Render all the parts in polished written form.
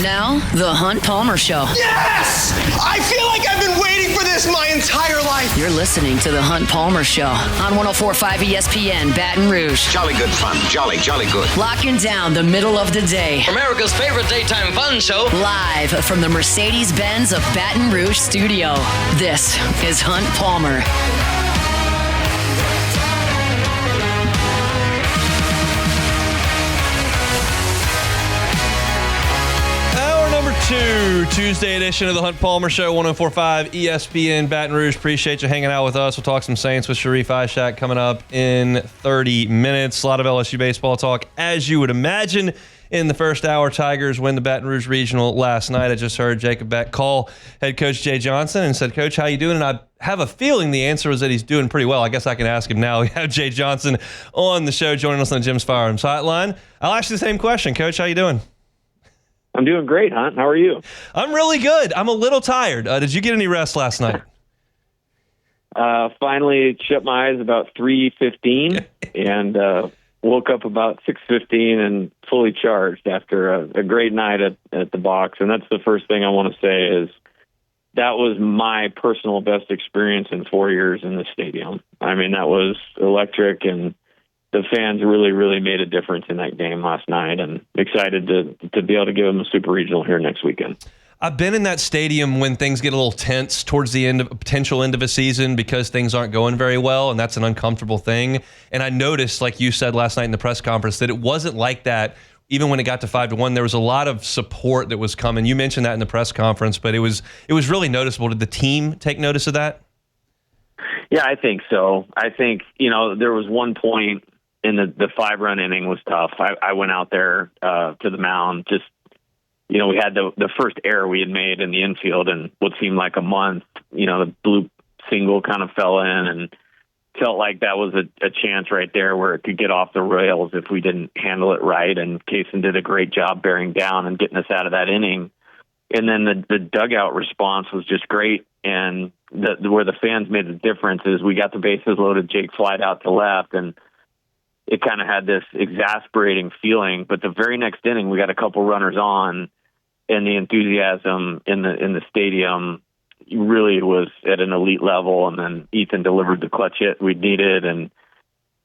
Now, The Hunt Palmer Show. Yes! I feel like I've been waiting for this my entire life. You're listening to The Hunt Palmer Show on 104.5 ESPN Baton Rouge. Jolly good fun. Jolly good. Locking down the middle of the day. America's favorite daytime fun show. Live from the Mercedes-Benz of Baton Rouge studio. This is Hunt Palmer. Tuesday edition of the Hunt Palmer Show, 104.5 ESPN Baton Rouge. Appreciate you hanging out with us. We'll talk some Saints with Sharief Ishaq coming up in 30 minutes. A lot of LSU baseball talk, as you would imagine. In the first hour, Tigers win the Baton Rouge Regional last night. I just heard Jacob Beck call head coach Jay Johnson and said, "Coach, how you doing?" And I have a feeling the answer was that he's doing pretty well. I guess I can ask him now. We have Jay Johnson on the show, joining us on the Jim's Firearms Hotline. I'll ask you the same question. Coach, how you doing? I'm doing great, Hunt. How are you? I'm really good. I'm a little tired. Did you get any rest last night? Finally shut my eyes about 3:15 and woke up about 6:15 and fully charged after a great night at the box. And that's the first thing I want to say is that was my personal best experience in 4 years in the stadium. I mean, that was electric, and the fans really, really made a difference in that game last night, and excited to be able to give them a super regional here next weekend. I've been in that stadium when things get a little tense towards the end of potential end of a season because things aren't going very well, and that's an uncomfortable thing. And I noticed, like you said last night in the press conference, that it wasn't like that. Even when it got to 5-1, there was a lot of support that was coming. You mentioned that in the press conference, but it was really noticeable. Did the team take notice of that? Yeah, I think so. I think, there was one point in the 5-run inning was tough. I went out there to the mound. Just, we had the first error we had made in the infield in what seemed like a month. The blue single kind of fell in, and felt like that was a chance right there where it could get off the rails if we didn't handle it right. And Kaysen did a great job bearing down and getting us out of that inning. And then the dugout response was just great. And where the fans made the difference is we got the bases loaded, Jake flied out to left, and it kind of had this exasperating feeling. But the very next inning, we got a couple runners on, and the enthusiasm in the stadium really was at an elite level. And then Ethan delivered the clutch hit we needed, and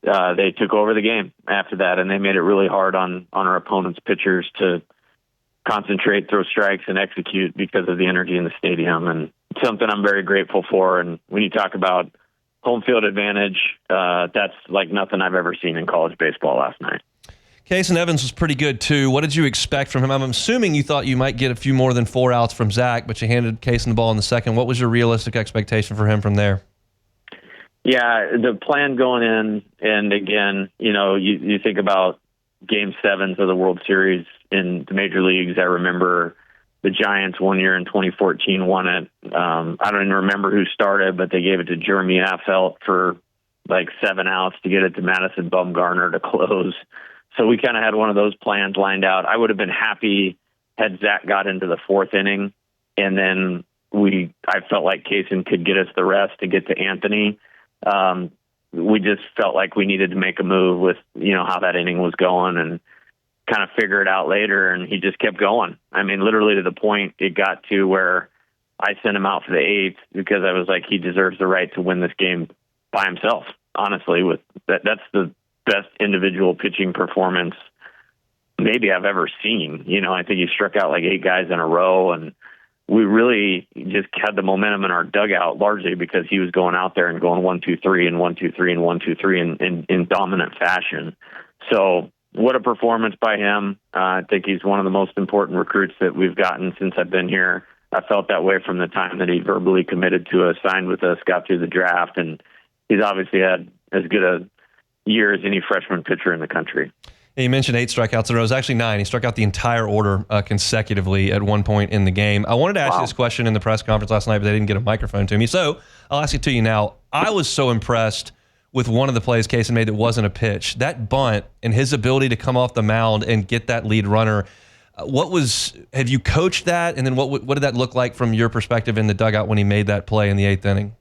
they took over the game after that. And they made it really hard on our opponent's pitchers to concentrate, throw strikes, and execute because of the energy in the stadium. And something I'm very grateful for. And when you talk about home field advantage, that's like nothing I've ever seen in college baseball last night. Kaysen Evans was pretty good, too. What did you expect from him? I'm assuming you thought you might get a few more than 4 outs from Zach, but you handed Kaysen the ball in the second. What was your realistic expectation for him from there? Yeah, the plan going in, and again, you think about Game 7s of the World Series in the major leagues. I remember the Giants one year in 2014 won it. I don't even remember who started, but they gave it to Jeremy Affeldt for like 7 outs to get it to Madison Bumgarner to close. So we kind of had one of those plans lined out. I would have been happy had Zach got into the 4th inning, and then I felt like Kaysen could get us the rest to get to Anthony. We just felt like we needed to make a move with, how that inning was going, and kind of figure it out later. And he just kept going. I mean, literally to the point it got to where I sent him out for the 8th because I was like, he deserves the right to win this game by himself. Honestly, with that's the best individual pitching performance maybe I've ever seen. I think he struck out like 8 guys in a row, and we really just had the momentum in our dugout largely because he was going out there and going 1-2-3 and 1-2-3 and 1-2-3 in dominant fashion. So what a performance by him. I think he's one of the most important recruits that we've gotten since I've been here. I felt that way from the time that he verbally committed to us, signed with us, got through the draft, and he's obviously had as good a year as any freshman pitcher in the country. Yeah, you mentioned 8 strikeouts in a row. It was actually 9. He struck out the entire order consecutively at one point in the game. I wanted to ask you this question in the press conference last night, but they didn't get a microphone to me. So I'll ask it to you now. I was so impressed with one of the plays Kaysen made that wasn't a pitch. That bunt and his ability to come off the mound and get that lead runner. Have you coached that? And then what did that look like from your perspective in the dugout when he made that play in the 8th inning?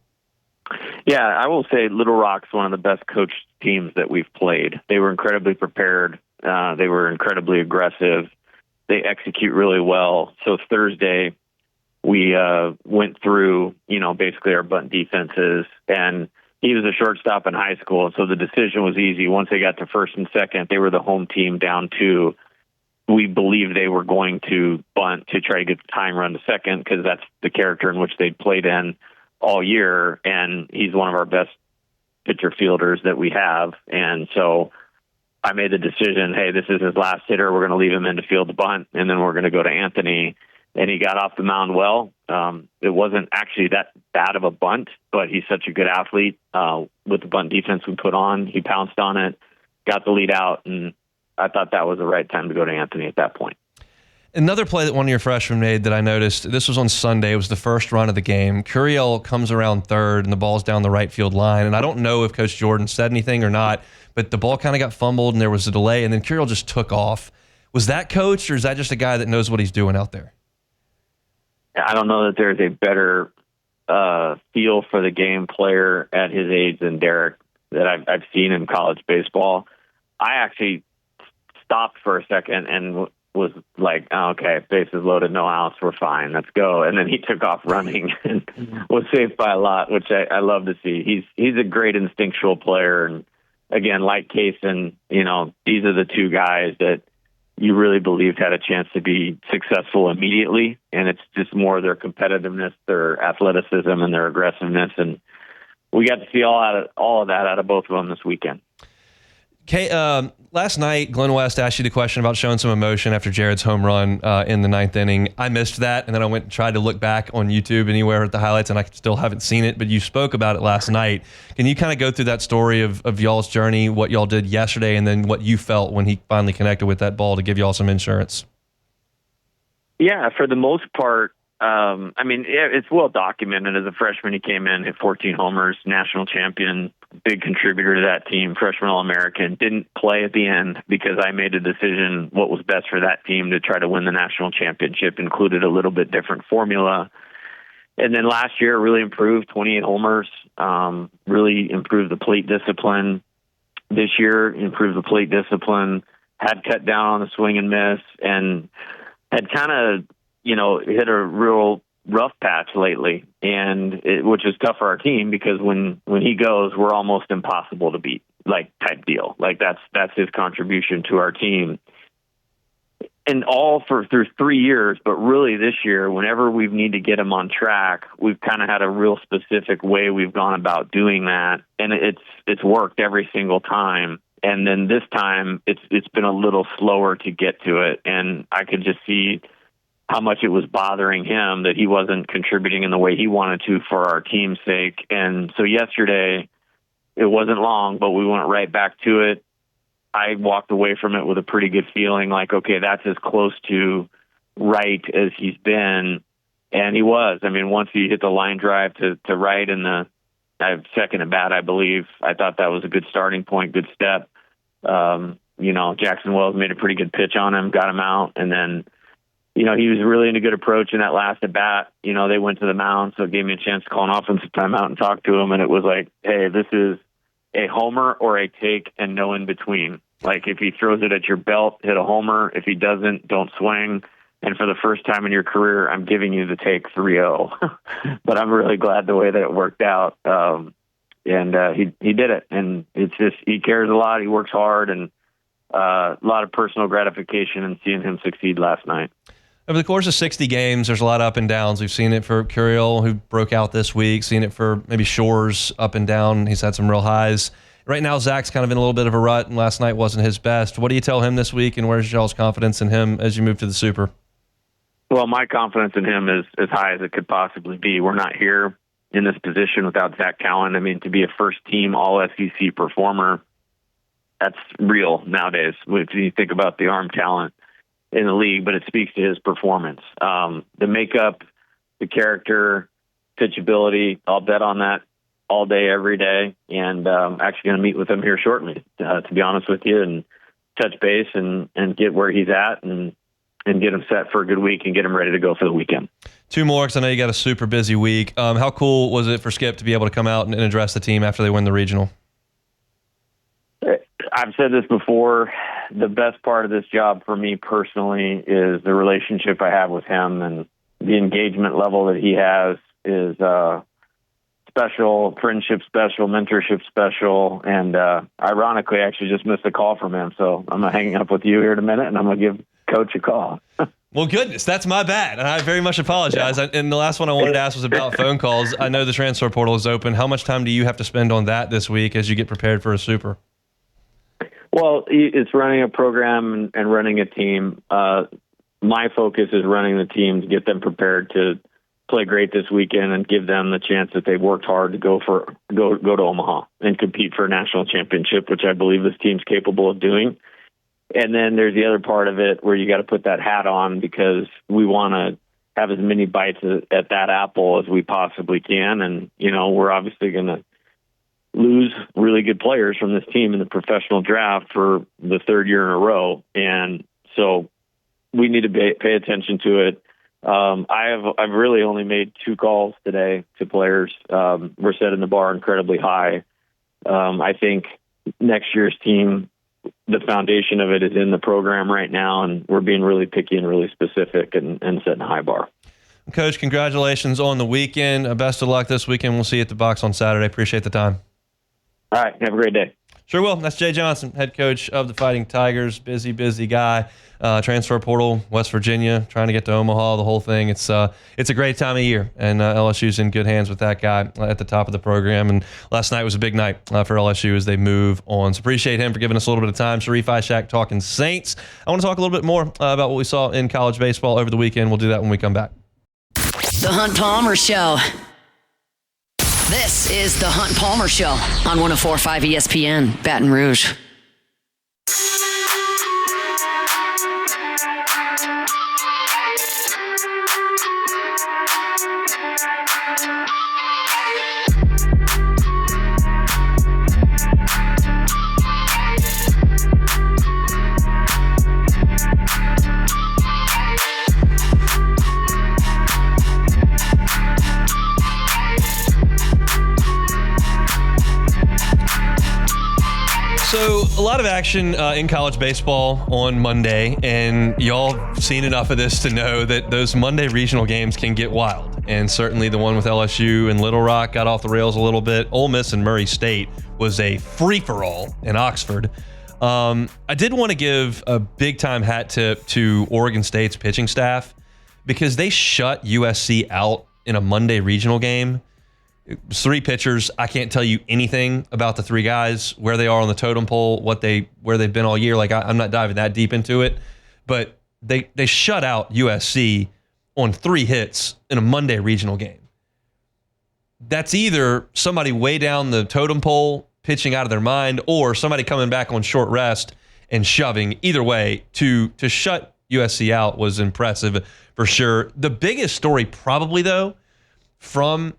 Yeah, I will say Little Rock's one of the best coached teams that we've played. They were incredibly prepared. They were incredibly aggressive. they execute really well. So Thursday, we went through, basically our bunt defenses, and he was a shortstop in high school, so the decision was easy. Once they got to first and second, they were the home team down 2. We believed they were going to bunt to try to get the time run to second because that's the character in which they played in all year, and he's one of our best pitcher fielders that we have. And so I made the decision, hey, this is his last hitter. We're going to leave him in to field the bunt, and then we're going to go to Anthony. And he got off the mound well. It wasn't actually that bad of a bunt, but he's such a good athlete. With the bunt defense we put on, he pounced on it, got the lead out, and I thought that was the right time to go to Anthony at that point. Another play that one of your freshmen made that I noticed, this was on Sunday, it was the first run of the game. Curiel comes around third, and the ball's down the right field line. And I don't know if Coach Jordan said anything or not, but the ball kind of got fumbled, and there was a delay, and then Curiel just took off. Was that coach, or is that just a guy that knows what he's doing out there? I don't know that there's a better feel for the game player at his age than Derek that I've seen in college baseball. I actually stopped for a second and was like, oh, okay, bases loaded, no outs, we're fine, let's go. And then he took off running and was saved by a lot, which I love to see. He's a great instinctual player. And again, like Kaysen, these are the two guys that you really believed had a chance to be successful immediately. And it's just more their competitiveness, their athleticism, and their aggressiveness. And we got to see all of that out of both of them this weekend. Okay, last night, Glenn West asked you the question about showing some emotion after Jared's home run in the 9th inning. I missed that, and then I went and tried to look back on YouTube anywhere at the highlights, and I still haven't seen it, but you spoke about it last night. Can you kind of go through that story of y'all's journey, what y'all did yesterday, and then what you felt when he finally connected with that ball to give y'all some insurance? Yeah, for the most part, it's well documented. As a freshman, he came in, hit 14 homers, national champion, big contributor to that team, freshman All-American. Didn't play at the end because I made a decision what was best for that team to try to win the national championship, included a little bit different formula. And then last year, really improved, 28 homers, really improved the plate discipline. This year, improved the plate discipline, had cut down on the swing and miss, and had kind of hit a real rough patch lately, which is tough for our team because when he goes, we're almost impossible to beat, like type deal. Like that's his contribution to our team. And all through 3 years, but really this year, whenever we've need to get him on track, we've kind of had a real specific way we've gone about doing that, and it's worked every single time. And then this time, it's been a little slower to get to it, and I could just see how much it was bothering him that he wasn't contributing in the way he wanted to for our team's sake. And so yesterday, it wasn't long, but we went right back to it. I walked away from it with a pretty good feeling like, okay, that's as close to right as he's been. And he was. I mean, once he hit the line drive to right in the second at bat, I believe, I thought that was a good starting point, good step. Jackson Wells made a pretty good pitch on him, got him out, and then he was really in a good approach in that last at bat. They went to the mound, so it gave me a chance to call an offensive timeout and talk to him. And it was like, hey, this is a homer or a take and no in between. Like if he throws it at your belt, hit a homer. If he doesn't, don't swing. And for the first time in your career, I'm giving you the take 3-0. But I'm really glad the way that it worked out. He did it. And it's just, he cares a lot. He works hard, and a lot of personal gratification in seeing him succeed last night. Over the course of 60 games, there's a lot of up and downs. We've seen it for Curiel, who broke out this week, seen it for maybe Shores up and down. He's had some real highs. Right now, Zach's kind of in a little bit of a rut, and last night wasn't his best. What do you tell him this week, and where's y'all's confidence in him as you move to the Super? Well, my confidence in him is as high as it could possibly be. We're not here in this position without Zach Cowan. I mean, to be a first-team All-SEC performer, that's real nowadays. If you think about the arm talent in the league, but it speaks to his performance. The makeup, the character, pitchability, I'll bet on that all day, every day. And I'm actually going to meet with him here shortly, to be honest with you, and touch base and get where he's at and get him set for a good week and get him ready to go for the weekend. Two more, because I know you got a super busy week. How cool was it for Skip to be able to come out and address the team after they win the regional? I've said this before. the best part of this job for me personally is the relationship I have with him, and the engagement level that he has is special, friendship special, mentorship special, and ironically, I actually just missed a call from him, so I'm going to hang up with you here in a minute, and I'm going to give Coach a call. Well, goodness, that's my bad, and I very much apologize. Yeah. And the last one I wanted to ask was about phone calls. I know the transfer portal is open. How much time do you have to spend on that this week as you get prepared for a Super? Well, it's running a program and running a team. My focus is running the team to get them prepared to play great this weekend and give them the chance that they've worked hard to go to Omaha and compete for a national championship, which I believe this team's capable of doing. And then there's the other part of it where you got to put that hat on, because we want to have as many bites at that apple as we possibly can. And, we're obviously going to lose really good players from this team in the professional draft for the third year in a row. And so we need to pay attention to it. I've really only made 2 calls today to players. We're setting the bar incredibly high. I think next year's team, the foundation of it is in the program right now, and we're being really picky and really specific and setting a high bar. Coach, congratulations on the weekend. Best of luck this weekend. We'll see you at the box on Saturday. Appreciate the time. All right. Have a great day. Sure will. That's Jay Johnson, head coach of the Fighting Tigers. Busy guy. Transfer portal, West Virginia, trying to get to Omaha, the whole thing. It's a great time of year, and LSU's in good hands with that guy at the top of the program. And last night was a big night for LSU as they move on. So appreciate him for giving us a little bit of time. Sharief, Ishaq talking Saints. I want to talk a little bit more about what we saw in college baseball over the weekend. We'll do that when we come back. The Hunt Palmer Show. This is the Hunt Palmer Show on 104.5 ESPN, Baton Rouge. So a lot of action in college baseball on Monday, and y'all seen enough of this to know that those Monday regional games can get wild. And certainly the one with LSU and Little Rock got off the rails a little bit. Ole Miss and Murray State was a free-for-all in Oxford. I did want to give a big-time hat tip to Oregon State's pitching staff, because they shut USC out in a Monday regional game. 3 pitchers. I can't tell you anything about the 3 guys, where they are on the totem pole, where they've been all year. Like, I'm not diving that deep into it, but they shut out USC on 3 hits in a Monday regional game. That's either somebody way down the totem pole pitching out of their mind, or somebody coming back on short rest and shoving. Either way, to shut USC out was impressive for sure. The biggest story probably, though, from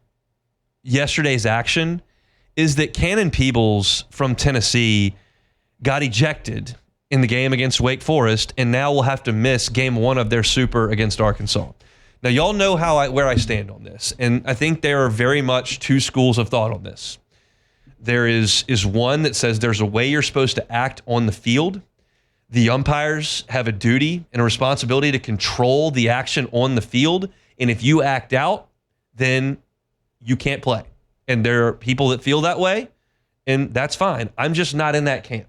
yesterday's action is that Cannon Peebles from Tennessee got ejected in the game against Wake Forest, and now will have to miss game 1 of their Super against Arkansas. Now, y'all know where I stand on this, and I think there are very much 2 schools of thought on this. There is one that says there's a way you're supposed to act on the field. The umpires have a duty and a responsibility to control the action on the field, and if you act out, then you can't play. And there are people that feel that way, and that's fine. I'm just not in that camp.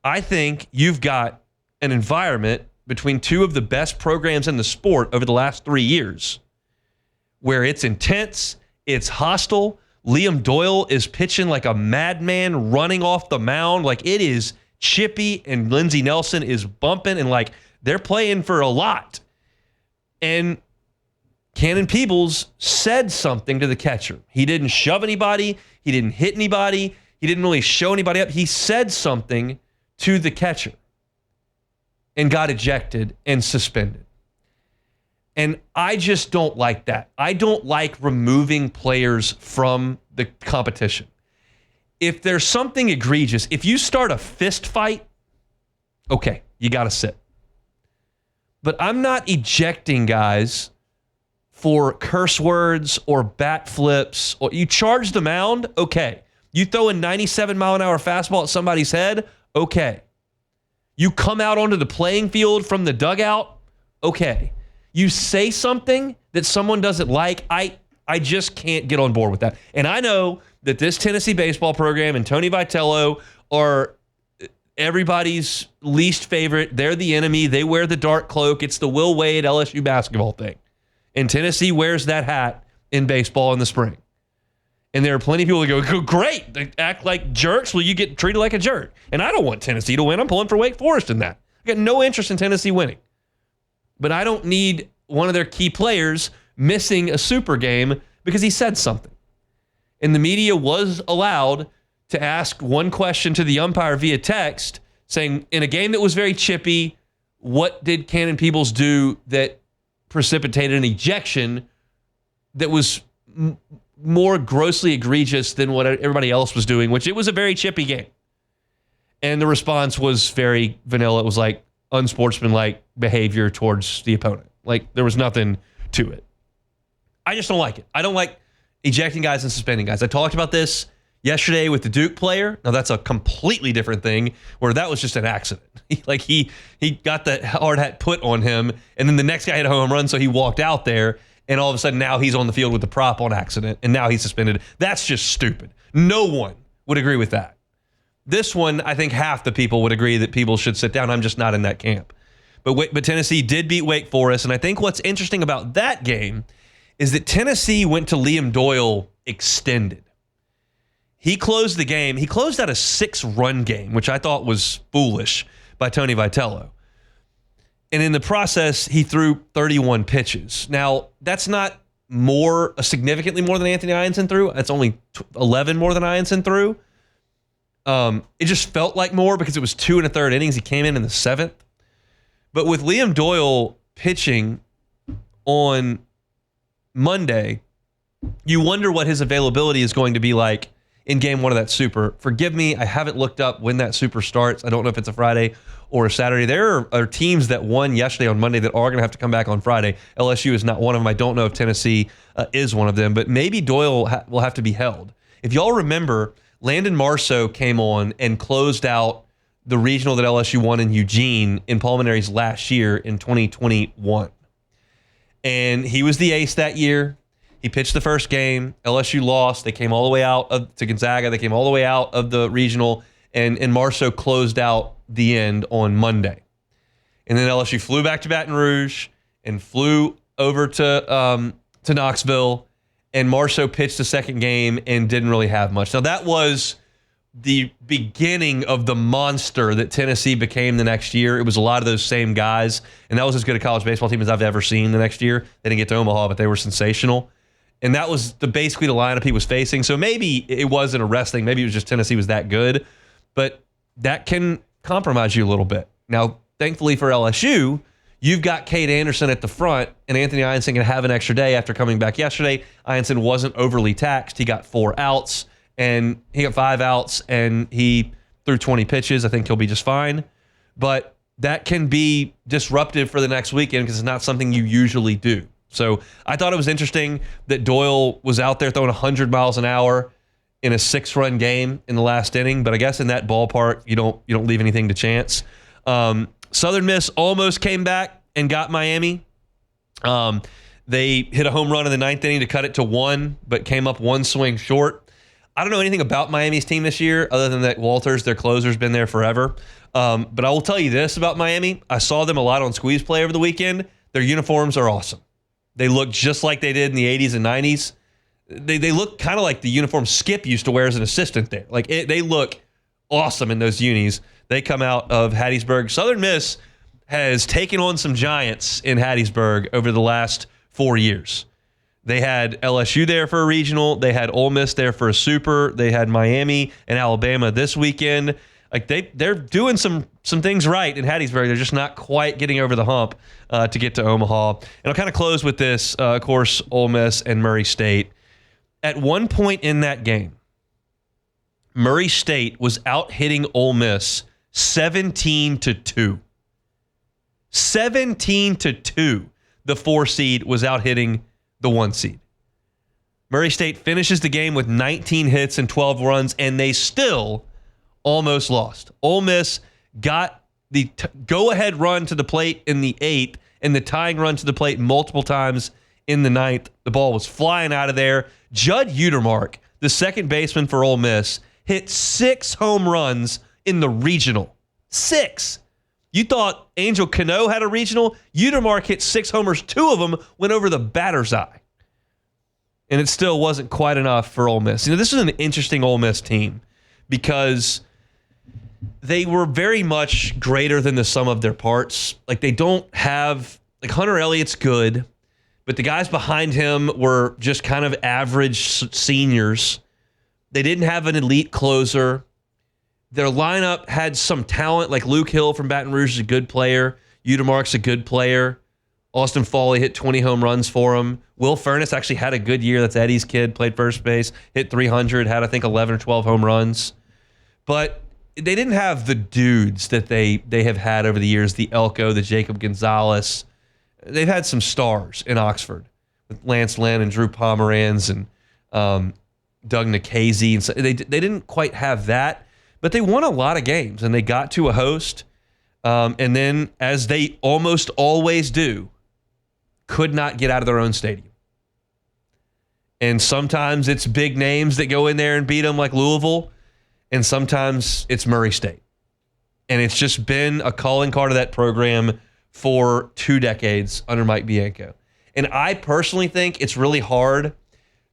I think you've got an environment between 2 of the best programs in the sport over the last 3 years where it's intense, it's hostile. Liam Doyle is pitching like a madman, running off the mound. Like, it is chippy, and Lindsey Nelson is bumping, and like, they're playing for a lot. And Cannon Peebles said something to the catcher. He didn't shove anybody. He didn't hit anybody. He didn't really show anybody up. He said something to the catcher and got ejected and suspended. And I just don't like that. I don't like removing players from the competition. If there's something egregious, if you start a fist fight, okay, you got to sit. But I'm not ejecting guys for curse words or bat flips. Or you charge the mound, okay. You throw a 97-mile-an-hour fastball at somebody's head, okay. You come out onto the playing field from the dugout, okay. You say something that someone doesn't like, I just can't get on board with that. And I know that this Tennessee baseball program and Tony Vitello are everybody's least favorite. They're the enemy. They wear the dark cloak. It's the Will Wade LSU basketball thing. And Tennessee wears that hat in baseball in the spring. And there are plenty of people that go, great, they act like jerks. Well, you get treated like a jerk. And I don't want Tennessee to win. I'm pulling for Wake Forest in that. I got no interest in Tennessee winning. But I don't need one of their key players missing a super game because he said something. And the media was allowed to ask one question to the umpire via text saying, in a game that was very chippy, what did Cannon Peebles do that precipitated an ejection that was more grossly egregious than what everybody else was doing, which it was a very chippy game. And the response was very vanilla. It was like unsportsmanlike behavior towards the opponent. Like there was nothing to it. I just don't like it. I don't like ejecting guys and suspending guys. I talked about this yesterday with the Duke player. Now that's a completely different thing where that was just an accident. Like he got the hard hat put on him and then the next guy had a home run. So he walked out there and all of a sudden now he's on the field with the prop on accident and now he's suspended. That's just stupid. No one would agree with that. This one, I think half the people would agree that people should sit down. I'm just not in that camp. But Tennessee did beat Wake Forest. And I think what's interesting about that game is that Tennessee went to Liam Doyle extended. He closed the game. He closed out a 6-run game, which I thought was foolish by Tony Vitello. And in the process, he threw 31 pitches. Now, that's not significantly more than Anthony Ianson threw. That's only 11 more than Ianson threw. It just felt like more because it was 2 1/3 innings. He came in the 7th. But with Liam Doyle pitching on Monday, you wonder what his availability is going to be like in game 1 of that super. Forgive me, I haven't looked up when that super starts. I don't know if it's a Friday or a Saturday. There are teams that won yesterday on Monday that are going to have to come back on Friday. LSU is not one of them. I don't know if Tennessee is one of them, but maybe Doyle will have to be held. If y'all remember, Landon Marceau came on and closed out the regional that LSU won in Eugene in Pulmonary's last year in 2021. And he was the ace that year. He pitched the first game. LSU lost. They came all the way out to Gonzaga. They came all the way out of the regional. And Marceau closed out the end on Monday. And then LSU flew back to Baton Rouge and flew over to Knoxville. And Marceau pitched the second game and didn't really have much. Now, that was the beginning of the monster that Tennessee became the next year. It was a lot of those same guys. And that was as good a college baseball team as I've ever seen the next year. They didn't get to Omaha, but they were sensational. And that was basically the lineup he was facing. So maybe it wasn't a rest thing. Maybe it was just Tennessee was that good. But that can compromise you a little bit. Now, thankfully for LSU, you've got Cade Anderson at the front, and Anthony Ianson can have an extra day after coming back yesterday. Ianson wasn't overly taxed. He got 4 outs, and he got 5 outs, and he threw 20 pitches. I think he'll be just fine. But that can be disruptive for the next weekend because it's not something you usually do. So I thought it was interesting that Doyle was out there throwing 100 miles an hour in a 6-run game in the last inning. But I guess in that ballpark, you don't leave anything to chance. Southern Miss almost came back and got Miami. They hit a home run in the 9th inning to cut it to 1, but came up 1 swing short. I don't know anything about Miami's team this year other than that Walters, their closer, has been there forever. But I will tell you this about Miami. I saw them a lot on Squeeze Play over the weekend. Their uniforms are awesome. They look just like they did in the 80s and 90s. They look kind of like the uniform Skip used to wear as an assistant there. They look awesome in those unis. They come out of Hattiesburg. Southern Miss has taken on some giants in Hattiesburg over the last 4 years. They had LSU there for a regional. They had Ole Miss there for a super. They had Miami and Alabama this weekend. They're doing some things right in Hattiesburg. They're just not quite getting over the hump to get to Omaha. And I'll kind of close with this, of course, Ole Miss and Murray State. At one point in that game, Murray State was out hitting Ole Miss 17-2. 17-2. The 4 seed was out hitting the 1 seed. Murray State finishes the game with 19 hits and 12 runs, and they still almost lost. Ole Miss got the go-ahead run to the plate in the 8th and the tying run to the plate multiple times in the 9th. The ball was flying out of there. Judd Utermark, the second baseman for Ole Miss, hit 6 home runs in the regional. 6. You thought Angel Cano had a regional? Utermark hit 6 homers. 2 of them went over the batter's eye. And it still wasn't quite enough for Ole Miss. This is an interesting Ole Miss team because they were very much greater than the sum of their parts. Like, they don't have, like, Hunter Elliott's good, but the guys behind him were just kind of average seniors. They didn't have an elite closer. Their lineup had some talent, like Luke Hill from Baton Rouge is a good player. Utermark's a good player. Austin Foley hit 20 home runs for him. Will Furness actually had a good year. That's Eddie's kid, played first base, hit 300, had, I think, 11 or 12 home runs. But they didn't have the dudes that they have had over the years, the Elko, the Jacob Gonzalez. They've had some stars in Oxford with Lance Lynn and Drew Pomeranz and Doug Nikhazy. And so they didn't quite have that, but they won a lot of games, and they got to a host. And then, as they almost always do, could not get out of their own stadium. And sometimes it's big names that go in there and beat them, like Louisville, and sometimes it's Murray State. And it's just been a calling card of that program for 2 decades under Mike Bianco. And I personally think it's really hard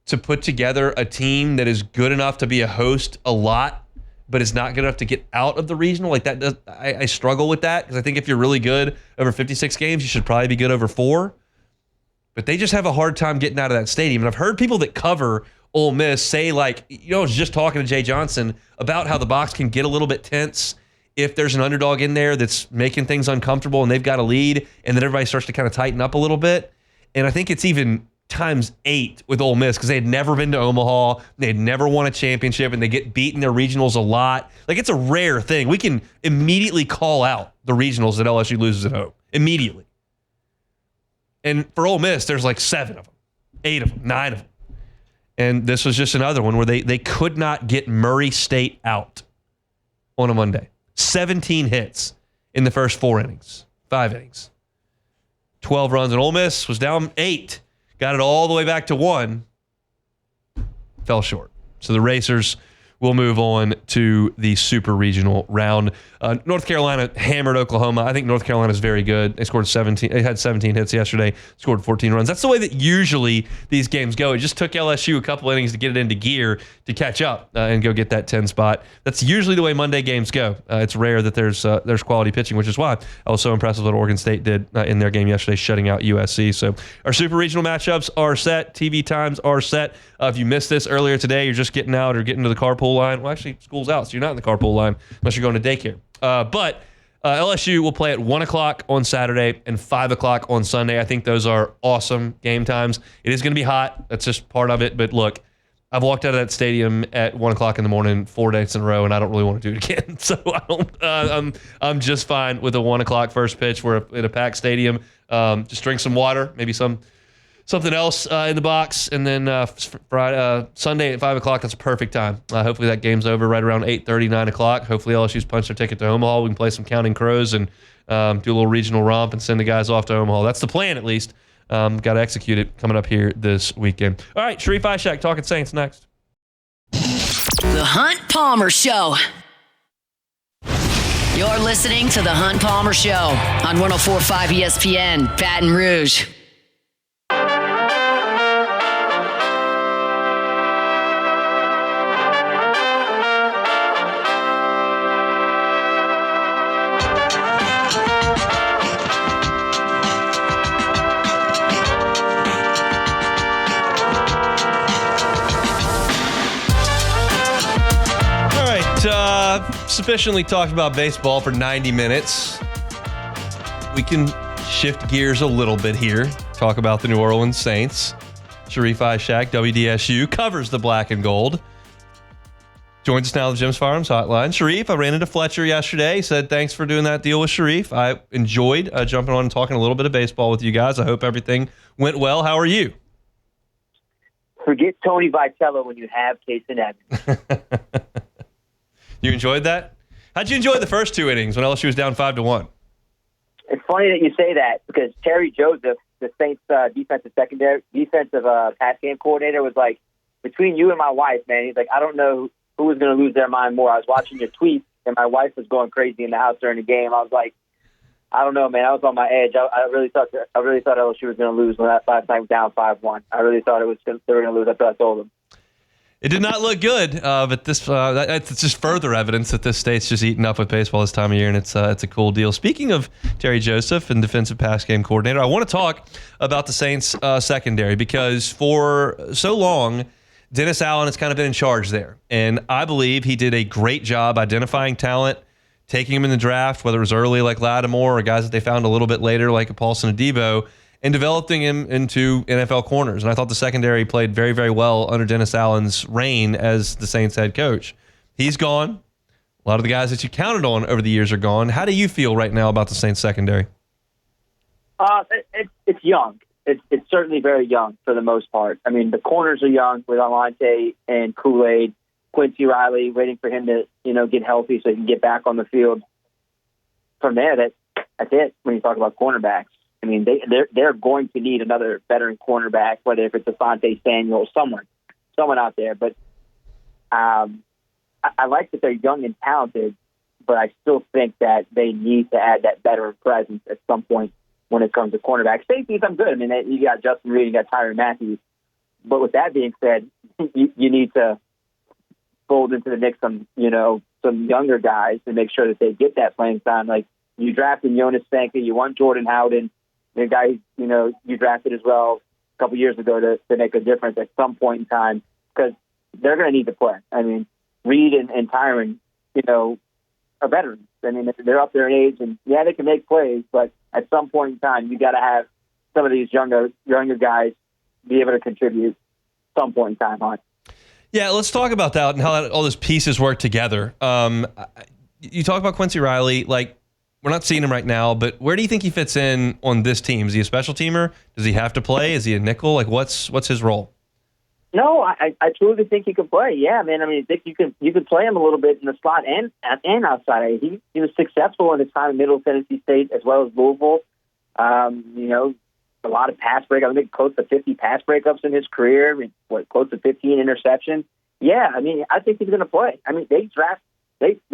to put together a team that is good enough to be a host a lot, but is not good enough to get out of the regional. Like that I struggle with that, because I think if you're really good over 56 games, you should probably be good over 4. But they just have a hard time getting out of that stadium. And I've heard people that cover Ole Miss say, like, I was just talking to Jay Johnson about how the box can get a little bit tense if there's an underdog in there that's making things uncomfortable and they've got a lead, and then everybody starts to kind of tighten up a little bit. And I think it's even times 8 with Ole Miss, because they had never been to Omaha, they had never won a championship, and they get beat in their regionals a lot. Like, it's a rare thing. We can immediately call out the regionals that LSU loses at home. Immediately. And for Ole Miss, there's like 7 of them, 8 of them, 9 of them. And this was just another one where they could not get Murray State out on a Monday. 17 hits in the first 5 innings. 12 runs, and Ole Miss was down 8. Got it all the way back to 1. Fell short. So the Racers will move on to the super regional round. North Carolina hammered Oklahoma. I think North Carolina is very good. They scored 17. They had 17 hits yesterday, scored 14 runs. That's the way that usually these games go. It just took LSU a couple innings to get it into gear to catch up and go get that 10 spot. That's usually the way Monday games go. It's rare that there's quality pitching, which is why I was so impressed with what Oregon State did in their game yesterday, shutting out USC. So our super regional matchups are set. TV times are set. If you missed this earlier today, you're just getting out or getting to the carpool line. Well, actually, school's out, so you're not in the carpool line unless you're going to daycare. But LSU will play at 1 o'clock on Saturday and 5 o'clock on Sunday. I think those are awesome game times. It is going to be hot. That's just part of it. But look, I've walked out of that stadium at 1 o'clock in the morning 4 days in a row, and I don't really want to do it again. So I'm just fine with a 1 o'clock first pitch. We're in a packed stadium. Just drink some water, maybe something else in the box, and then Friday, Sunday at 5 o'clock, that's a perfect time. Hopefully that game's over right around 8:30, 9 o'clock. Hopefully LSU's punched their ticket to Omaha. We can play some Counting Crows and do a little regional romp and send the guys off to Omaha. That's the plan, at least. Got to execute it coming up here this weekend. All right, Sharief Ishaq, Talking Saints next. The Hunt Palmer Show. You're listening to The Hunt Palmer Show on 104.5 ESPN, Baton Rouge. Sufficiently talked about baseball for 90 minutes. We can shift gears a little bit here. Talk about the New Orleans Saints. Sharief Ishaq, WDSU, covers the black and gold. Joins us now on the Jim's Firearms Hotline. Sharief, I ran into Fletcher yesterday. He said, thanks for doing that deal with Sharief. I enjoyed jumping on and talking a little bit of baseball with you guys. I hope everything went well. How are you? Forget Tony Vitello when you have Case and Evans. You enjoyed that? How'd you enjoy the first 2 innings when LSU was down 5-1? It's funny that you say that because Terry Joseph, the Saints defensive pass game coordinator, was like, between you and my wife, man, he's like, I don't know who was going to lose their mind more. I was watching your tweets, and my wife was going crazy in the house during the game. I was like, I don't know, man. I was on my edge. I really thought LSU was going to lose when that last time down 5-1. I really thought they were going to lose. That's what I told them. It did not look good, but it's just further evidence that this state's just eaten up with baseball this time of year, and it's a cool deal. Speaking of Terry Joseph and defensive pass game coordinator, I want to talk about the Saints secondary because for so long, Dennis Allen has kind of been in charge there, and I believe he did a great job identifying talent, taking him in the draft, whether it was early like Lattimore or guys that they found a little bit later like Paulson Adebo, and developing him into NFL corners. And I thought the secondary played very, very well under Dennis Allen's reign as the Saints head coach. He's gone. A lot of the guys that you counted on over the years are gone. How do you feel right now about the Saints secondary? It's young. It's certainly very young for the most part. I mean, the corners are young with Alante and Kool-Aid, Quincy Riley, waiting for him to, get healthy so he can get back on the field. From there, that's it when you talk about cornerbacks. I mean, they're going to need another veteran cornerback, whether if it's Asante Samuel, someone out there. But I like that they're young and talented, but I still think that they need to add that veteran presence at some point when it comes to cornerback. Safeties, I'm good. I mean, you got Justin Reed, you got Tyrann Matthews. But with that being said, you need to fold into the mix some younger guys to make sure that they get that playing time. Like you drafted Jonas Sanka, you want Jordan Howden, the guy, you drafted as well a couple years ago to make a difference at some point in time because they're going to need to play. I mean, Reed and Tyrann, are veterans. I mean, they're up there in age, and yeah, they can make plays, but at some point in time, you got to have some of these younger guys be able to contribute some point in time on. Yeah, let's talk about that and how all those pieces work together. You talk about Quincy Riley, like, we're not seeing him right now, but where do you think he fits in on this team? Is he a special teamer? Does he have to play? Is he a nickel? Like, what's his role? No, I truly think he can play. Yeah, man. I mean, I think you can play him a little bit in the slot and outside. He was successful in his time in Middle Tennessee State as well as Louisville. A lot of pass breakups. I think close to 50 pass breakups in his career. I mean, close to 15 interceptions. Yeah, I mean, I think he's going to play. I mean, they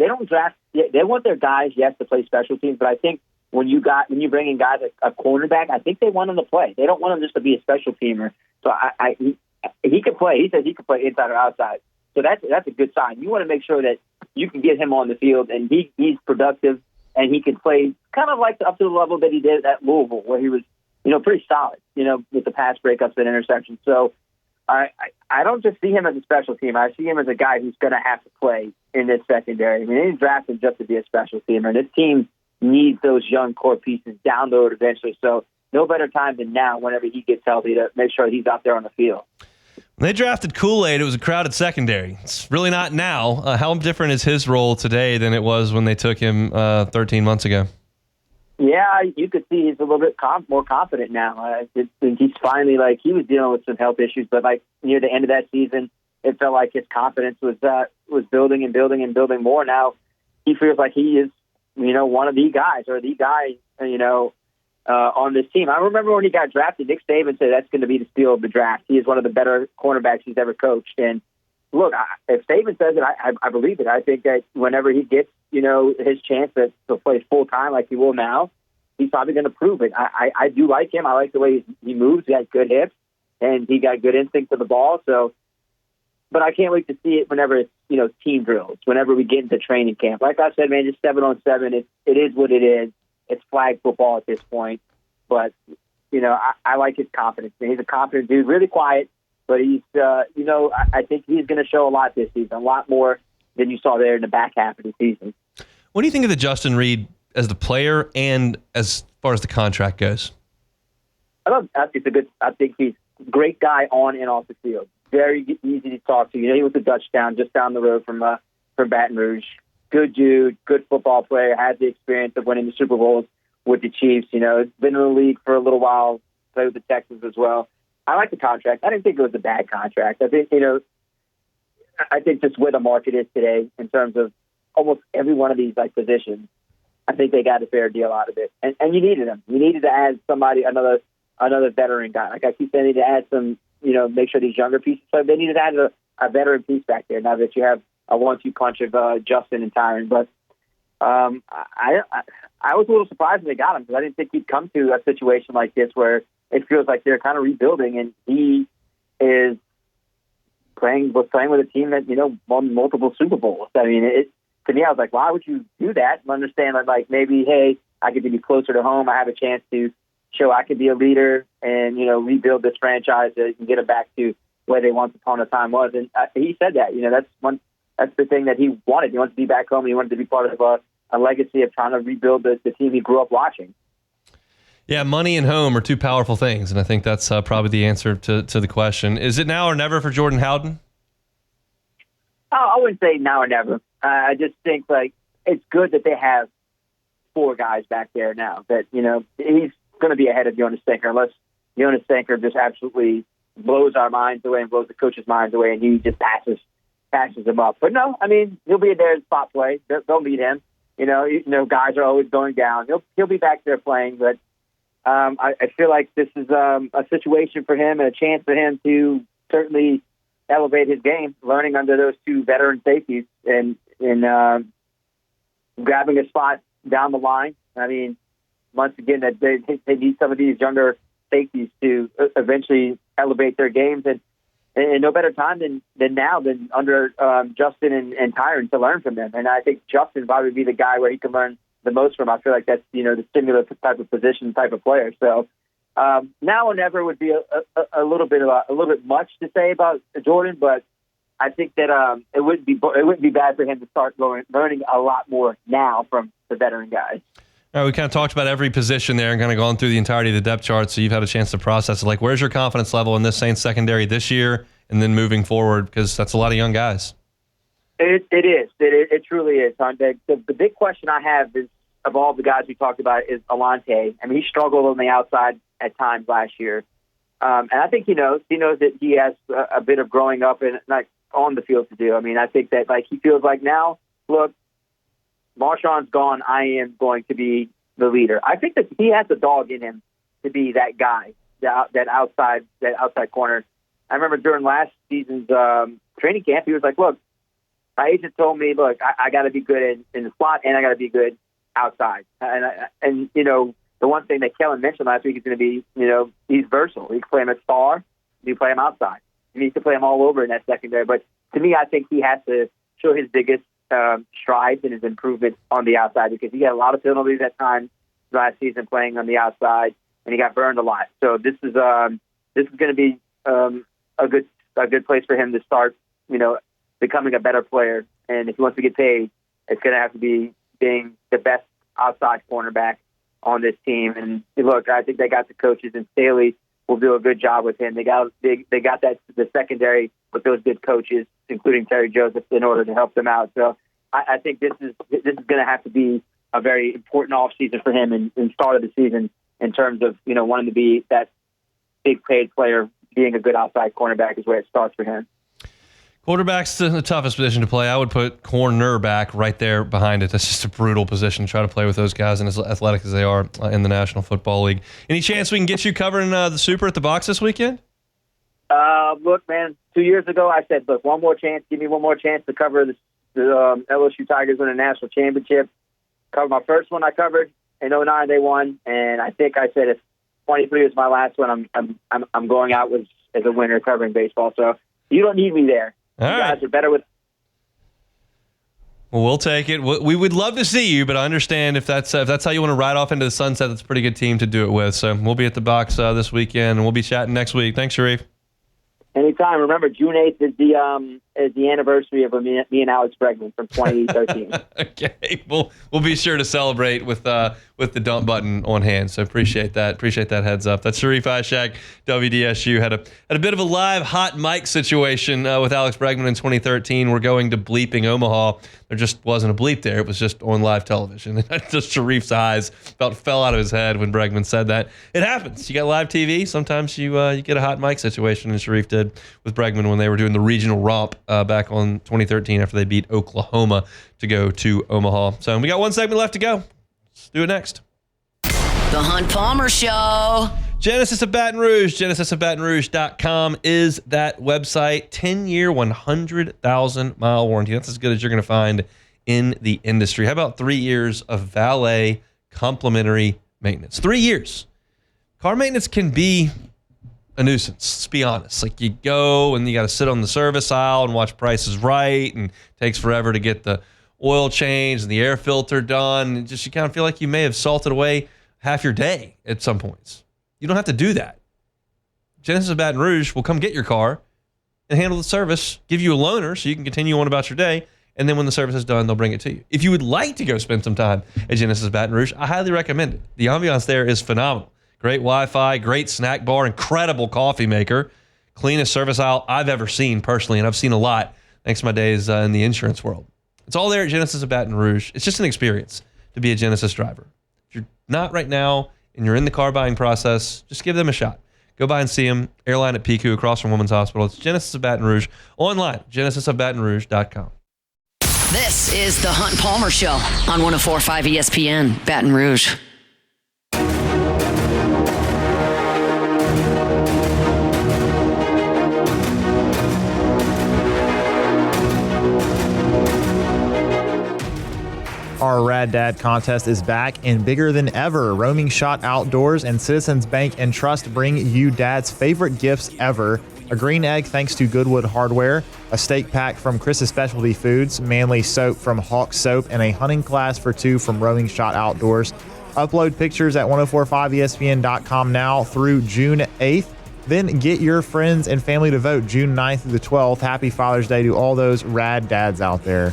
don't draft. They want their guys, yes, to play special teams, but I think when you bring in guys like a cornerback, I think they want him to play. They don't want him just to be a special teamer. So he can play. He says he can play inside or outside. So that's a good sign. You want to make sure that you can get him on the field and he's productive and he can play kind of like up to the level that he did at Louisville, where he was, pretty solid, with the pass breakups and interceptions. So I don't just see him as a special team. I see him as a guy who's going to have to play in this secondary. I mean, they didn't draft him just to be a special teamer. This team needs those young core pieces down the road eventually. So no better time than now whenever he gets healthy to make sure he's out there on the field. When they drafted Kool-Aid, it was a crowded secondary. It's really not now. How different is his role today than it was when they took him 13 months ago? Yeah, you could see he's a little bit more confident now. I think he's finally, he was dealing with some health issues, but near the end of that season, it felt like his confidence was building and building and building more. Now he feels like he is, one of the guys or the guy, on this team. I remember when he got drafted, Nick Saban said that's going to be the steal of the draft. He is one of the better cornerbacks he's ever coached. And look, if Saban says it, I believe it. I think that whenever he gets, his chance to play full time like he will now, he's probably going to prove it. I do like him. I like the way he moves. He has good hips and he got good instinct for the ball. So, but I can't wait to see it whenever it's, team drills, whenever we get into training camp. Like I said, man, just 7-on-7. It is what it is. It's flag football at this point. But, I like his confidence. He's a confident dude, really quiet, but he's, I think he's going to show a lot this season, a lot more than you saw there in the back half of the season. What do you think of the Justin Reed as the player and as far as the contract goes? I think he's a great guy on and off the field. Very easy to talk to. He was a Dutchtown just down the road from Baton Rouge. Good dude, good football player, has the experience of winning the Super Bowls with the Chiefs. Been in the league for a little while, played with the Texans as well. I like the contract. I didn't think it was a bad contract. I think, I think just where the market is today in terms of almost every one of these like positions, I think they got a fair deal out of it. And you needed them. You needed to add somebody, another veteran guy. Like I keep saying, they need to add some, make sure these younger pieces. So they needed to add a veteran piece back there now that you have a 1-2 punch of Justin and Tyron. But I was a little surprised when they got him because I didn't think he'd come to a situation like this where it feels like they're kind of rebuilding, and he was playing with a team that won multiple Super Bowls. I mean, to me, I was like, why would you do that? I understand that, like, maybe, hey, I get to be closer to home. I have a chance to show I could be a leader and rebuild this franchise and get it back to where they once upon a time was. And he said that that's the thing that he wanted. He wanted to be back home. He wanted to be part of a legacy of trying to rebuild the team he grew up watching. Yeah, money and home are two powerful things, and I think that's probably the answer to the question. Is it now or never for Jordan Howden? Oh, I wouldn't say now or never. I just think it's good that they have 4 guys back there now. That he's going to be ahead of Jonas Stanker unless Jonas Stanker just absolutely blows our minds away and blows the coach's minds away, and he just passes him up. But no, I mean he'll be there in spot play. They'll need him. Guys are always going down. He'll be back there playing, but I feel like this is a situation for him and a chance for him to certainly elevate his game, learning under those 2 veteran safeties and grabbing a spot down the line. I mean, once again, that they need some of these younger safeties to eventually elevate their games, and no better time than now than under Justin and Tyron to learn from them. And I think Justin probably be the guy where he can learn the most from. I feel like that's the similar type of position, type of player. So now or never would be a little bit much to say about Jordan, but I think that it wouldn't be bad for him to start learning a lot more now from the veteran guys. All right, we kind of talked about every position there and kind of gone through the entirety of the depth chart, so you've had a chance to process it. Like, where's your confidence level in this Saints secondary this year and then moving forward? Because that's a lot of young guys. It is. It truly is. The big question I have is, of all the guys we talked about, is Alante. I mean, he struggled on the outside at times last year. And I think he knows that he has a bit of growing up and on the field to do. I mean, I think that he feels like now, look, Marshawn's gone. I am going to be the leader. I think that he has the dog in him to be that guy, that outside corner. I remember during last season's training camp, he was like, "Look, my agent told me, look, I got to be good in the slot and I got to be good outside." And the one thing that Kellen mentioned last week is going to be, he's versatile. You can play him at star, you can play him outside. You need to play him all over in that secondary. But to me, I think he has to show his biggest strides and his improvement on the outside, because he got a lot of penalties at times last season playing on the outside, and he got burned a lot. So this is going to be a good place for him to start, becoming a better player. And if he wants to get paid, it's going to have to be being the best outside cornerback on this team. And look, I think they got the coaches, and Staley will do a good job with him. They got the secondary with those good coaches, including Terry Joseph, in order to help them out. So I think this is going to have to be a very important offseason for him in start of the season in terms of wanting to be that big paid player. Being a good outside cornerback is where it starts for him. Quarterback's the toughest position to play. I would put cornerback right there behind it. That's just a brutal position to try to play with those guys and as athletic as they are in the National Football League. Any chance we can get you covering the Super at the box this weekend? Look, man, 2 years ago I said, look, one more chance. Give me one more chance to cover the LSU Tigers win a national championship. Cover my first one I covered in 2009. They won, and I think I said if 23 is my last one, I'm going out as a winner covering baseball. So you don't need me there. All you right. guys are better with. Well, we'll take it. We would love to see you, but I understand if that's how you want to ride off into the sunset. That's a pretty good team to do it with. So we'll be at the box this weekend, and we'll be chatting next week. Thanks, Sharief. Anytime. Remember, June 8th is the anniversary of me and Alex Bregman from 2013. Okay, we'll be sure to celebrate with the dump button on hand. So appreciate that. Appreciate that heads up. That's Sharief Ishaq, WDSU. Had a bit of a live hot mic situation with Alex Bregman in 2013. We're going to bleeping Omaha. There just wasn't a bleep there. It was just on live television. Just Sharief's eyes about fell out of his head when Bregman said that. It happens. You got live TV. Sometimes you get a hot mic situation, and Sharief did. did with Bregman when they were doing the regional romp back on 2013 after they beat Oklahoma to go to Omaha. So we got one segment left to go. Let's do it next. The Hunt Palmer Show. Genesis of Baton Rouge, genesisofbatonrouge.com is that website. 10-year, 100,000-mile warranty. That's as good as you're going to find in the industry. How about 3 years of valet complimentary maintenance? 3 years. Car maintenance can be a nuisance, let's be honest. Like, you go and you got to sit on the service aisle and watch Price is Right, and it takes forever to get the oil changed and the air filter done. And just, you kind of feel like you may have salted away half your day at some points. You don't have to do that. Genesis of Baton Rouge will come get your car and handle the service, give you a loaner so you can continue on about your day, and then when the service is done, they'll bring it to you. If you would like to go spend some time at Genesis of Baton Rouge, I highly recommend it. The ambiance there is phenomenal. Great Wi-Fi, great snack bar, incredible coffee maker, cleanest service aisle I've ever seen personally, and I've seen a lot thanks to my days in the insurance world. It's all there at Genesis of Baton Rouge. It's just an experience to be a Genesis driver. If you're not right now and you're in the car buying process, just give them a shot. Go by and see them. Airline at PQ across from Women's Hospital. It's Genesis of Baton Rouge. Online, genesisofbatonrouge.com. This is the Hunt Palmer Show on 104.5 ESPN, Baton Rouge. Our Rad Dad contest is back and bigger than ever. Roaming Shot Outdoors and Citizens Bank and Trust bring you Dad's favorite gifts ever. A green egg thanks to Goodwood Hardware, a steak pack from Chris's Specialty Foods, manly soap from Hawk Soap, and a hunting class for 2 from Roaming Shot Outdoors. Upload pictures at 1045ESPN.com now through June 8th. Then get your friends and family to vote June 9th through the 12th. Happy Father's Day to all those rad dads out there.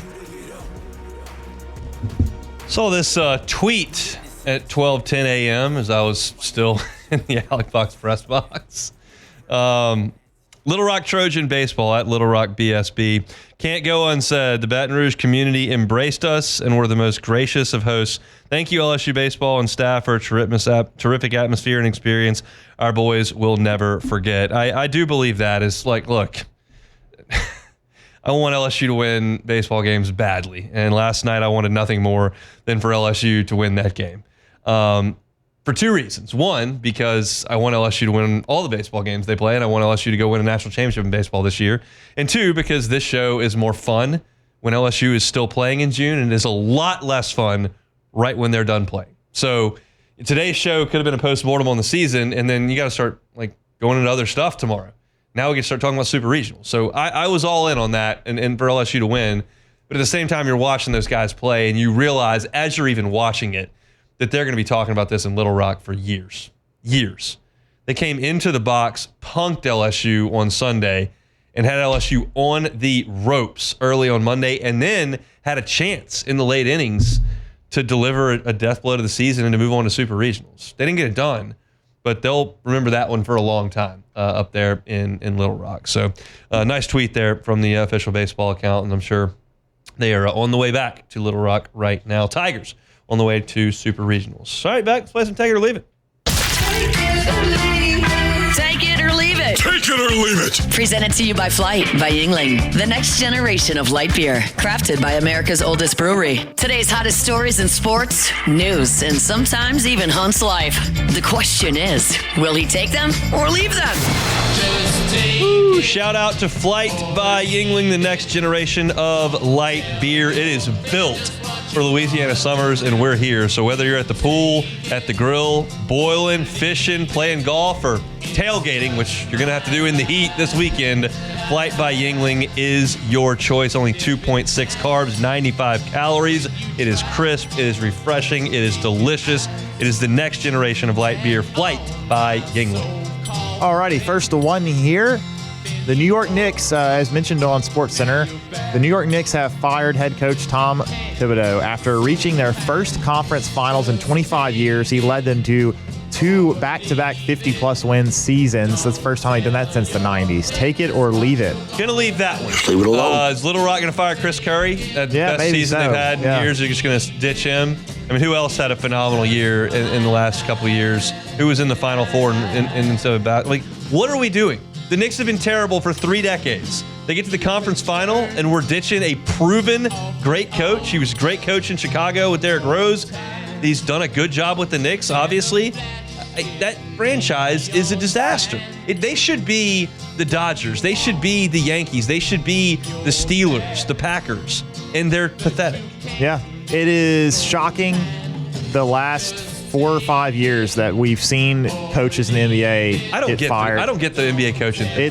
Saw this tweet at 12:10 a.m. as I was still in the Alec Fox press box. Little Rock Trojan Baseball at Little Rock BSB. Can't go unsaid. The Baton Rouge community embraced us and were the most gracious of hosts. Thank you, LSU Baseball and staff, for a terrific atmosphere and experience our boys will never forget. I do believe that. It's like, look, I want LSU to win baseball games badly. And last night I wanted nothing more than for LSU to win that game. For 2 reasons. One, because I want LSU to win all the baseball games they play, and I want LSU to go win a national championship in baseball this year. And 2, because this show is more fun when LSU is still playing in June, and is a lot less fun right when they're done playing. So today's show could have been a postmortem on the season, and then you got to start like going into other stuff tomorrow. Now we can start talking about super regional. So I was all in on that and for LSU to win. But at the same time, you're watching those guys play, and you realize as you're even watching it that they're going to be talking about this in Little Rock for years. Years. They came into the box, punked LSU on Sunday, and had LSU on the ropes early on Monday, and then had a chance in the late innings to deliver a death blow to the season and to move on to super regionals. They didn't get it done, but they'll remember that one for a long time up there in Little Rock. So nice tweet there from the official baseball account, and I'm sure they are on the way back to Little Rock right now. Tigers on the way to super regionals. All right, back. Let's play some Take It or Leave It. Take it or leave it. Take it or leave it. Presented to you by Flight by Yingling, the next generation of light beer, crafted by America's oldest brewery. Today's hottest stories in sports, news, and sometimes even Hunt's life. The question is, will he take them or leave them? Woo, shout out to Flight by Yingling, the next generation of light beer. It is built for Louisiana summers, and we're here. So whether you're at the pool, at the grill, boiling, fishing, playing golf, or tailgating, which you're going to have to do in the heat this weekend, Flight by Yingling is your choice. Only 2.6 carbs, 95 calories. It is crisp. It is refreshing. It is delicious. It is the next generation of light beer. Flight by Yingling. Alrighty, first one here. The New York Knicks, as mentioned on SportsCenter, the New York Knicks have fired head coach Tom Thibodeau after reaching their first conference finals in 25 years. He led them to 2 back-to-back 50-plus win seasons. That's the first time they've done that since the 90s. Take it or leave it. Gonna leave that one. Leave it alone. Is Little Rock gonna fire Chris Curry? That's the best season they've had in years. They're just gonna ditch him. I mean, who else had a phenomenal year in the last couple of years? Who was in the Final Four and so about? Like, what are we doing? The Knicks have been terrible for 3 decades. They get to the conference final, and we're ditching a proven great coach. He was a great coach in Chicago with Derrick Rose. He's done a good job with the Knicks, obviously. That franchise is a disaster. They should be the Dodgers. They should be the Yankees. They should be the Steelers, the Packers, and they're pathetic. Yeah, it is shocking the last 4 or 5 years that we've seen coaches in the NBA get fired. I don't get the NBA coaching thing.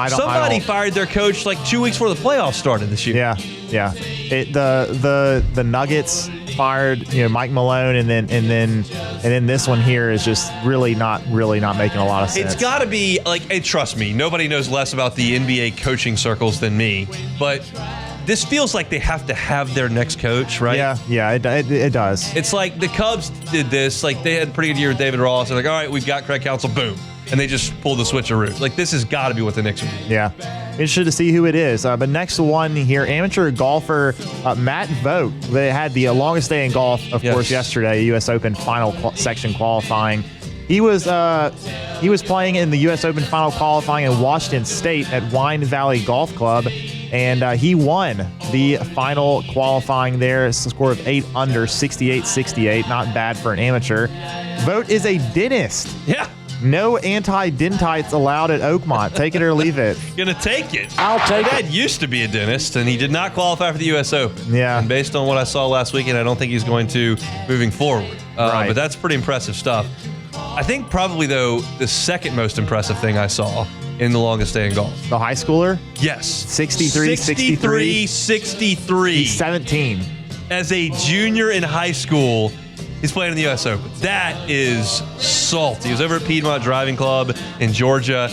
Somebody fired their coach like 2 weeks before the playoffs started this year. Yeah. The Nuggets fired Mike Malone, and then this one here is just really not making a lot of sense. It's got to be and trust me, nobody knows less about the NBA coaching circles than me, but this feels like they have to have their next coach, right? Yeah, it does. It's like the Cubs did this. Like, they had a pretty good year with David Ross. They're like, all right, we've got Craig Counsell, boom. And they just pulled the switcheroo. Like, this has got to be what the Knicks are doing. Yeah. Interested to see who it is. But next one here, amateur golfer Matt Vogt. They had the longest day in golf, of course, yesterday, U.S. Open final section qualifying. He was playing in the U.S. Open final qualifying in Washington State at Wine Valley Golf Club, and he won the final qualifying there. It's a score of 8 under, 68-68. Not bad for an amateur. Vogt is a dentist. Yeah. No anti-dentites allowed at Oakmont. Take it or leave it. Gonna take it. I'll take it. My dad used to be a dentist, and he did not qualify for the U.S. Open. Yeah. And based on what I saw last weekend, I don't think he's going to moving forward. Right. But that's pretty impressive stuff. I think probably, though, the second most impressive thing I saw in the longest day in golf. The high schooler? Yes. 63. 63. He's 17. As a junior in high school, he's playing in the U.S. Open. That is salt. He was over at Piedmont Driving Club in Georgia.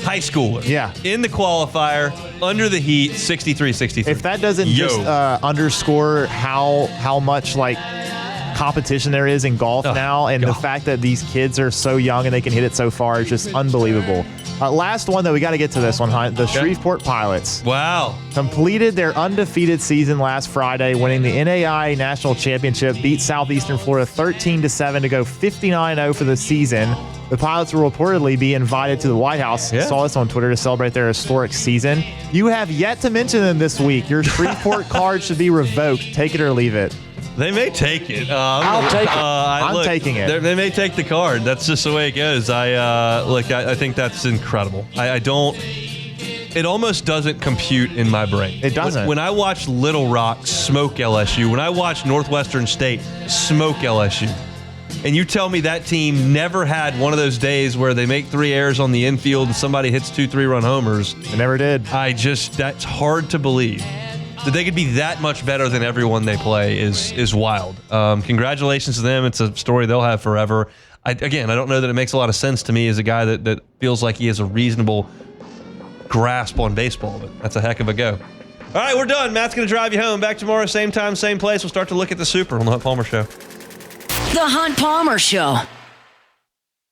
High schooler. Yeah. In the qualifier, under the heat, 63-63. If that doesn't just underscore how much competition there is in golf now, and the fact that these kids are so young and they can hit it so far is just unbelievable. Last one, though, we got to get to this one, Hunt. The Shreveport Pilots. Wow. Completed their undefeated season last Friday, winning the NAIA National Championship, beat Southeastern Florida 13-7 to go 59-0 for the season. The Pilots will reportedly be invited to the White House. Yeah. Saw this on Twitter to celebrate their historic season. You have yet to mention them this week. Your Shreveport card should be revoked. Take it or leave it. They may take it. I'll take it. I'm taking it. They may take the card. That's just the way it goes. I think that's incredible. I don't. It almost doesn't compute in my brain. It doesn't. When I watch Little Rock smoke LSU, when I watch Northwestern State smoke LSU, and you tell me that team never had one of those days where they make 3 errors on the infield and somebody hits 2 3-run homers. They never did. That's hard to believe. That they could be that much better than everyone they play is wild. Congratulations to them. It's a story they'll have forever. I don't know that it makes a lot of sense to me as a guy that feels like he has a reasonable grasp on baseball, but that's a heck of a go. All right, we're done. Matt's going to drive you home. Back tomorrow, same time, same place. We'll start to look at the Super on the Hunt Palmer Show. The Hunt Palmer Show.